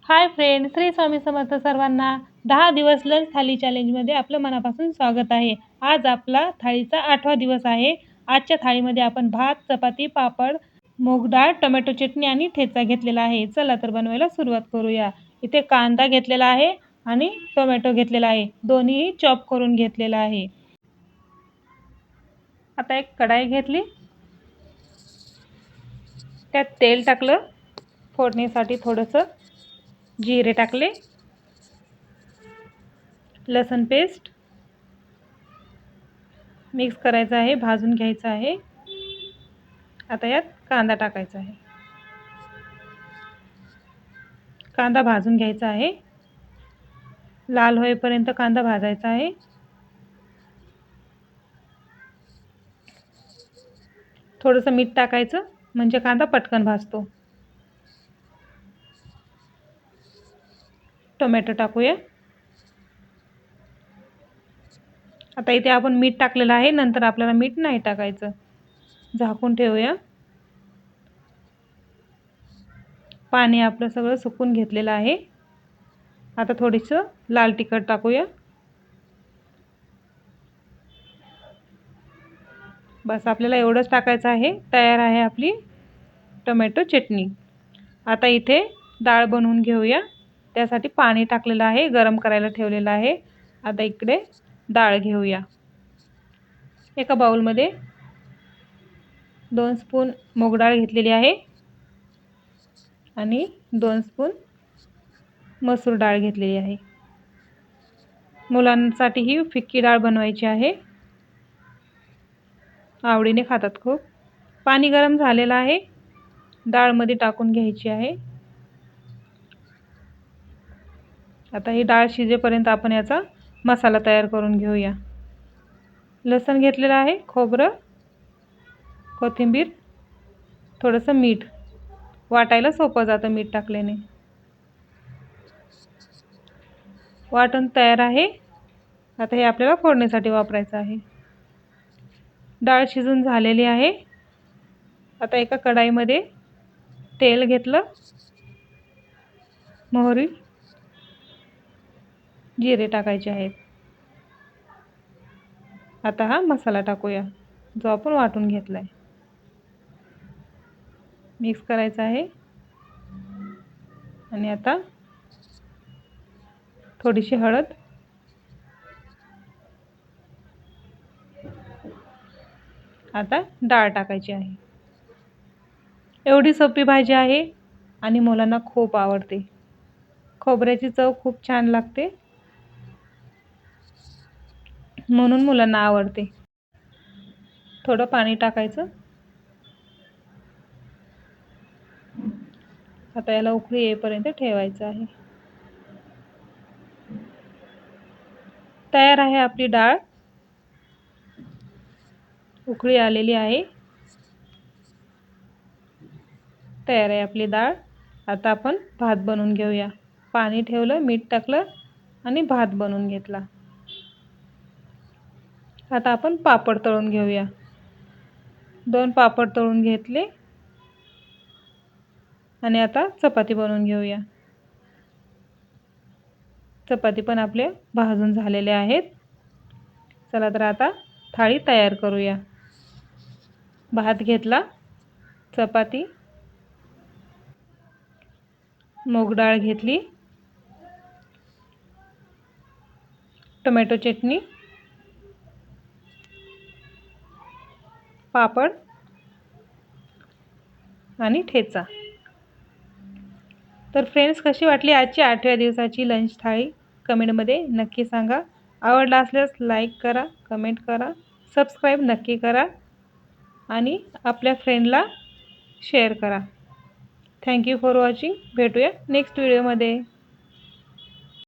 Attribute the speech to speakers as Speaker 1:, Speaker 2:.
Speaker 1: Hi friend, Shri Swami Samarth सर्वांना. 10 दिवस lunch थाली चॅलेंजमध्ये आपलं मनापासून स्वागत आहे. आज आपला थाळीचा 8वा दिवस आहे. आजच्या थाळीमध्ये आपण भात, चपाती, पापड, मूग डाळ, टोमॅटो चटणी आणि ठेचा घेतलेला आहे. चला तर बनवायला सुरुवात करूया. इथे कांदा घेतलेला आहे आणि टोमॅटो घेतलेला आहे. दोन्हीही चॉप करून घेतलेला आहे. आता एक कढाई घेतली, त्यात तेल टाकलं, फोडणीसाठी थोडंसं जिरे टाकले, लसूण पेस्ट मिक्स करायचं आहे, भाजून घ्यायचं आहे. आता यात कांदा टाकायचा आहे. कांदा भाजून घ्यायचा आहे, लाल होईपर्यंत कांदा भाजायचा आहे. थोडंसं मीठ टाकायचं म्हणजे कांदा पटकन भाजतो. टोमॅटो टाकूया. आता इथे आपण मीठ टाकलेलं आहे, नंतर आपल्याला मीठ नाही टाकायचं. झाकून ठेवूया. पाणी आपलं सगळं सुकून घेतलेलं आहे. आता थोडीसं लाल तिखट टाकूया. बस आपल्याला एवढंच टाकायचं आहे. तयार आहे आपली टोमॅटो चटणी. आता इथे डाळ बनवून घेऊया. त्यासाठी पाणी टाकलेलं आहे, गरम करायला ठेवलेलं आहे. आता इकडे डाळ घेऊया. एका बाउलमध्ये 2 स्पून मूग डाळ घेतलेली आहे आणि 2 स्पून मसूर डाळ घेतलेली आहे. मुलांसाठी ही फिक्की डाळ बनवायची आहे. आवडीने खातात खूप. पाणी गरम झालेलं आहे, डाळमध्ये टाकून घ्यायची आहे. आता ही डाळ शिजेपर्यंत आपण याचा मसाला तयार करून घेऊया. लसूण घेतलेलं आहे, खोबरं, कोथिंबीर, थोडंसं मीठ. वाटायला सोपं जातं मीठ टाकल्याने. वाटण तयार आहे. आता हे आपल्याला फोडणीसाठी वापरायचं आहे. डाळ शिजून झालेली आहे. आता एका कढाईमध्ये तेल घेतलं, मोहरी, जिरे टाकायचे आहेत. आता हा मसाला टाकूया जो आपण वाटून घेतलाय. मिक्स करायचा आहे आणि आता थोडीशी हळद, आता डाळ टाकायची आहे. एवढी सोपी भाजी आहे आणि मुलांना खूप आवडते. खोबऱ्याची चव खूप छान लागते म्हणून मुलांना आवडते. थोडं पाणी टाकायचं. आता याला उकळी येईपर्यंत ठेवायचं आहे. तयार आहे आपली डाळ. उकळी आलेली आहे. तयार आहे आपली डाळ. आता आपण भात बनवून घेऊया. पाणी ठेवलं, मीठ टाकलं आणि भात बनवून घेतला. आता आपण पापड तळून घेऊया. 2 पापड तळून घेतले आणि आता चपाती बनवून घेऊया. चपाती पण आपले भाजून झालेले आहेत. चला तर आता थाळी तयार करूया. भात घेतला, चपाती, मूग डाळ घेतली, टोमॅटो चटणी, पापड आणि ठेचा. तर फ्रेंड्स, कशी वाटली आजची 8व्या दिवसाची लंच थाळी कमेंटमध्ये नक्की सांगा. आवडला असल्यास लाईक करा, कमेंट करा, सबस्क्राईब नक्की करा आणि आपल्या फ्रेंडला शेअर करा. Thank you for watching. भेटूया नेक्स्ट व्हिडिओमध्ये.